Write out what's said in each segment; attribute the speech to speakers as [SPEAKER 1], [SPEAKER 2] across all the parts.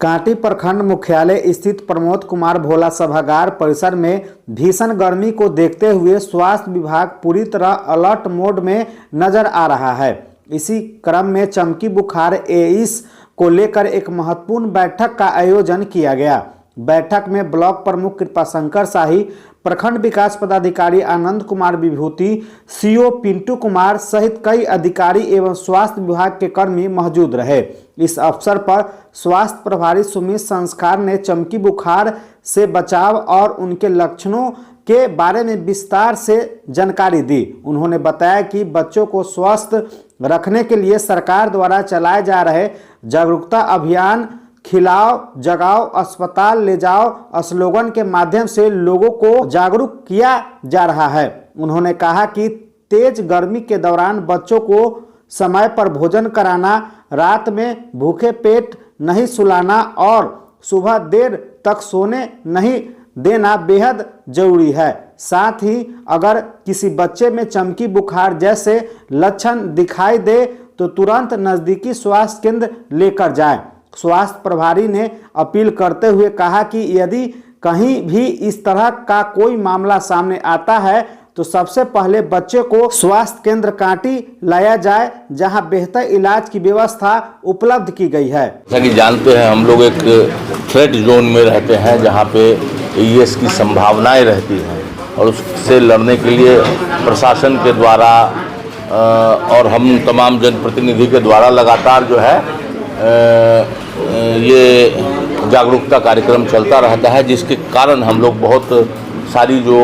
[SPEAKER 1] कांटी प्रखंड मुख्यालय स्थित प्रमोद कुमार भोला सभागार परिसर में भीषण गर्मी को देखते हुए स्वास्थ्य विभाग पूरी तरह अलर्ट मोड में नजर आ रहा है। इसी क्रम में चमकी बुखार एईएस को लेकर एक महत्वपूर्ण बैठक का आयोजन किया गया। बैठक में ब्लॉक प्रमुख कृपाशंकर शाही, प्रखंड विकास पदाधिकारी आनंद कुमार विभूति, सीओ पिंटू कुमार सहित कई अधिकारी एवं स्वास्थ्य विभाग के कर्मी मौजूद रहे। इस अवसर पर स्वास्थ्य प्रभारी सुमित संस्कार ने चमकी बुखार से बचाव और उनके लक्षणों के बारे में विस्तार से जानकारी दी। उन्होंने बताया कि बच्चों को स्वस्थ रखने के लिए सरकार द्वारा चलाए जा रहे जागरूकता अभियान खिलाओ जगाओ अस्पताल ले जाओ स्लोगन के माध्यम से लोगों को जागरूक किया जा रहा है। उन्होंने कहा कि तेज गर्मी के दौरान बच्चों को समय पर भोजन कराना, रात में भूखे पेट नहीं सुलाना और सुबह देर तक सोने नहीं देना बेहद जरूरी है। साथ ही अगर किसी बच्चे में चमकी बुखार जैसे लक्षण दिखाई दे तो तुरंत नज़दीकी स्वास्थ्य केंद्र लेकर जाएं। स्वास्थ्य प्रभारी ने अपील करते हुए कहा कि यदि कहीं भी इस तरह का कोई मामला सामने आता है तो सबसे पहले बच्चे को स्वास्थ्य केंद्र कांटी लाया जाए, जहां बेहतर इलाज की व्यवस्था उपलब्ध की गई है।
[SPEAKER 2] जैसा कि जानते हैं, हम लोग एक थ्रेट जोन में रहते हैं जहां पे एईएस की संभावनाएं रहती हैं और उससे लड़ने के लिए प्रशासन के द्वारा और हम तमाम जनप्रतिनिधि के द्वारा लगातार जो है ये जागरूकता कार्यक्रम चलता रहता है, जिसके कारण हम लोग बहुत सारी जो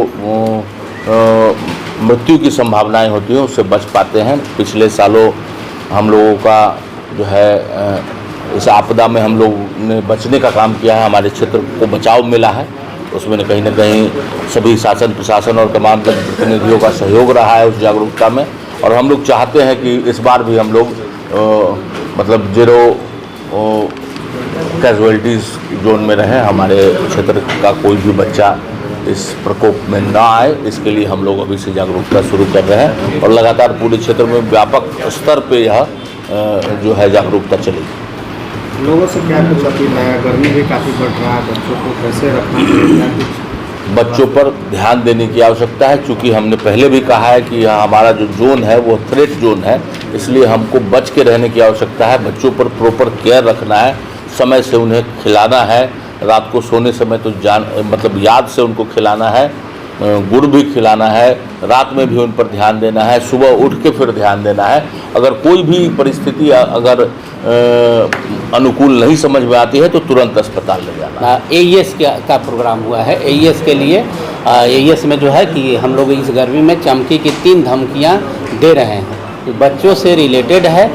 [SPEAKER 2] मृत्यु की संभावनाएं होती हैं उससे बच पाते हैं। पिछले सालों हम लोगों का जो है इस आपदा में हम लोग ने बचने का काम किया है, हमारे क्षेत्र को बचाव मिला है। उसमें कहीं ना कहीं सभी शासन प्रशासन और तमाम जनप्रतिनिधियों का सहयोग रहा है उस जागरूकता में। और हम लोग चाहते हैं कि इस बार भी हम लोग मतलब जीरो कैजुअलिटीज़ जोन में रहें, हमारे क्षेत्र का कोई भी बच्चा इस प्रकोप में ना आए, इसके लिए हम लोग अभी से जागरूकता शुरू कर रहे हैं और लगातार पूरे क्षेत्र में व्यापक स्तर पे यह जो है जागरूकता चलेगी।
[SPEAKER 1] लोगों से क्या कुछ अपील है? गर्मी भी काफ़ी बढ़ रहा है, बच्चों को कैसे रखना चाहिए?
[SPEAKER 2] बच्चों पर ध्यान देने की आवश्यकता है, क्योंकि हमने पहले भी कहा है कि हमारा जो जोन है वो थ्रेट जोन है, इसलिए हमको बच के रहने की आवश्यकता है। बच्चों पर प्रॉपर केयर रखना है, समय से उन्हें खिलाना है, रात को सोने समय तो मतलब याद से उनको खिलाना है, गुड़ भी खिलाना है, रात में भी उन पर ध्यान देना है, सुबह उठ के फिर ध्यान देना है। अगर कोई भी परिस्थिति अगर अनुकूल नहीं समझ में आती है तो तुरंत अस्पताल ले जाना।
[SPEAKER 3] एईएस का प्रोग्राम हुआ है। एईएस के लिए एईएस में जो है कि हम लोग इस गर्मी में चमकी की 3 धमकियां दे रहे हैं, बच्चों से रिलेटेड है।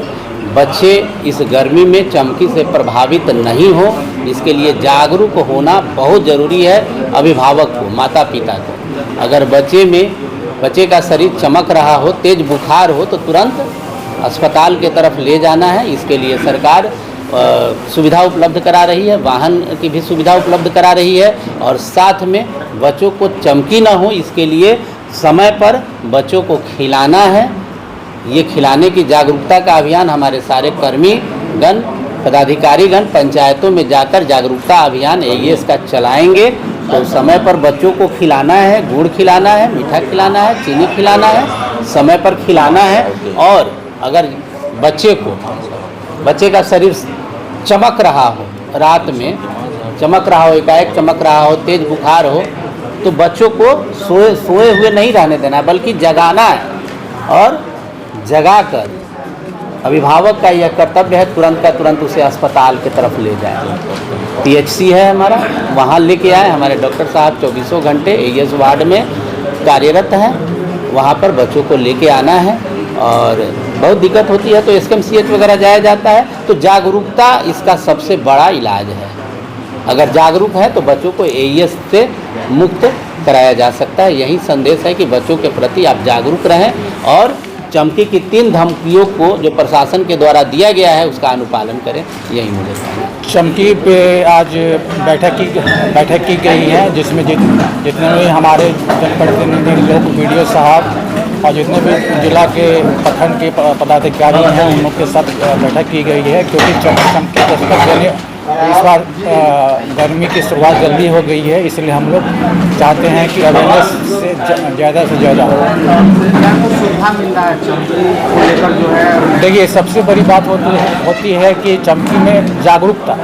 [SPEAKER 3] बच्चे इस गर्मी में चमकी से प्रभावित नहीं हो, इसके लिए जागरूक होना बहुत ज़रूरी है। अभिभावक को, माता पिता को, अगर बच्चे का शरीर चमक रहा हो, तेज बुखार हो तो तुरंत अस्पताल के तरफ ले जाना है। इसके लिए सरकार सुविधा उपलब्ध करा रही है, वाहन की भी सुविधा उपलब्ध करा रही है और साथ में बच्चों को चमकी ना हो इसके लिए समय पर बच्चों को खिलाना है। ये खिलाने की जागरूकता का अभियान हमारे सारे कर्मीगण, पदाधिकारीगण पंचायतों में जाकर जागरूकता अभियान एईएस का चलाएंगे। तो समय पर बच्चों को खिलाना है, गुड़ खिलाना है, मीठा खिलाना है, चीनी खिलाना है, समय पर खिलाना है। और अगर बच्चे का शरीर चमक रहा हो, रात में चमक रहा हो, एकाएक चमक रहा हो, तेज बुखार हो, तो बच्चों को सोए हुए नहीं रहने देना है, बल्कि जगाना है और जगाकर अभिभावक का यह कर्तव्य है तुरंत का तुरंत उसे अस्पताल की तरफ ले जाए। पीएचसी है हमारा, वहाँ लेके आए। हमारे डॉक्टर साहब 24 घंटे एईएस वार्ड में कार्यरत हैं, वहाँ पर बच्चों को लेके आना है। और बहुत दिक्कत होती है तो एसकेएमसीएच वगैरह जाया जाता है। तो जागरूकता इसका सबसे बड़ा इलाज है। अगर जागरूक है तो बच्चों को एईएस से मुक्त कराया जा सकता है। यही संदेश है कि बच्चों के प्रति आप जागरूक रहें और चमकी की 3 धमकियों को जो प्रशासन के द्वारा दिया गया है उसका अनुपालन करें, यही मुझे कहना है।
[SPEAKER 4] चमकी पे आज बैठक की गई है, जिसमें जितने भी हमारे जनप्रतिनिधि लोग, वीडियो साहब और जितने भी जिला के प्रखंड के पदाधिकारी हैं उन लोग के साथ बैठक की गई है। क्योंकि चमकी दस्तक देने इस बार गर्मी की शुरुआत जल्दी हो गई है, इसलिए हम लोग चाहते हैं कि अवेयरनेस से ज़्यादा हो।
[SPEAKER 1] सुविधा मिल रहा है चमकी को लेकर जो है?
[SPEAKER 4] देखिए, सबसे बड़ी बात होती है कि चमकी में जागरूकता,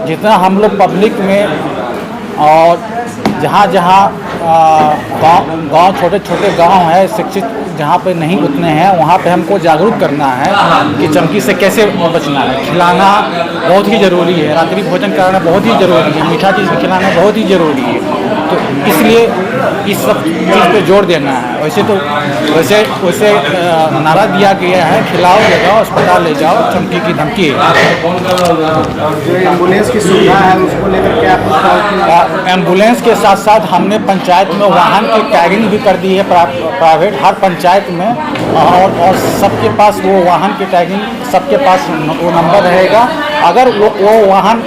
[SPEAKER 4] जितना हम लोग पब्लिक में और जहाँ गांव छोटे गांव है, शिक्षित जहाँ पे नहीं उतने हैं, वहाँ पे हमको जागरूक करना है कि चमकी से कैसे बचना है। खिलाना बहुत ही ज़रूरी है, रात्रि भोजन कराना बहुत ही ज़रूरी है, मीठा चीज़ खिलाना बहुत ही ज़रूरी है। तो इसलिए इस सब चीज़ पे जोर देना है। वैसे नारा दिया गया है, खिलाओ ले जाओ, अस्पताल ले जाओ, चमकी की धमकी है।
[SPEAKER 1] और जो एम्बुलेंस की सुविधा है उसको लेकर के आप?
[SPEAKER 4] एम्बुलेंस के साथ साथ हमने पंचायत में वाहन की टैगिंग भी कर दी है, प्राइवेट हर पंचायत में, और सबके पास वो वाहन की टैगिंग, सबके पास वो नंबर रहेगा। अगर वो वाहन,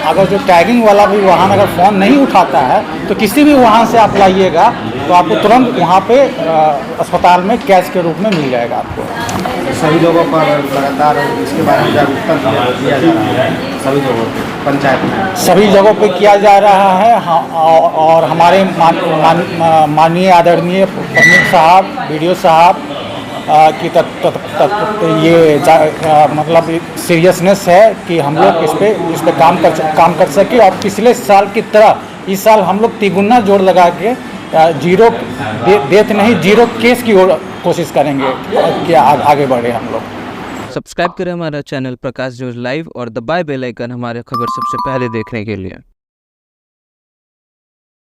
[SPEAKER 4] अगर जो टैगिंग वाला भी वाहन अगर फ़ोन नहीं उठाता है तो किसी भी वाहन से आप लाइएगा तो आपको तुरंत वहाँ पे अस्पताल में कैश के रूप में मिल जाएगा आपको।
[SPEAKER 1] सभी जगहों पर लगातार इसके बारे में जागरूकता दिया जा रहा है, सभी जगहों पर, पंचायत में
[SPEAKER 4] सभी जगहों पे किया जा रहा है। हाँ, और हमारे माननीय आदरणीय प्रमुख साहब, BDO साहब की ये मतलब सीरियसनेस है कि हम लोग इस पे काम कर सके, और पिछले साल की तरह इस साल हम लोग तिगुना जोर लगा के जीरो डेथ नहीं, जीरो केस की ओर कोशिश करेंगे कि आगे बढ़े हम लोग।
[SPEAKER 5] सब्सक्राइब करें हमारा चैनल प्रकाश न्यूज़ लाइव और दबाए बेल आइकन हमारे खबर सबसे पहले देखने के लिए।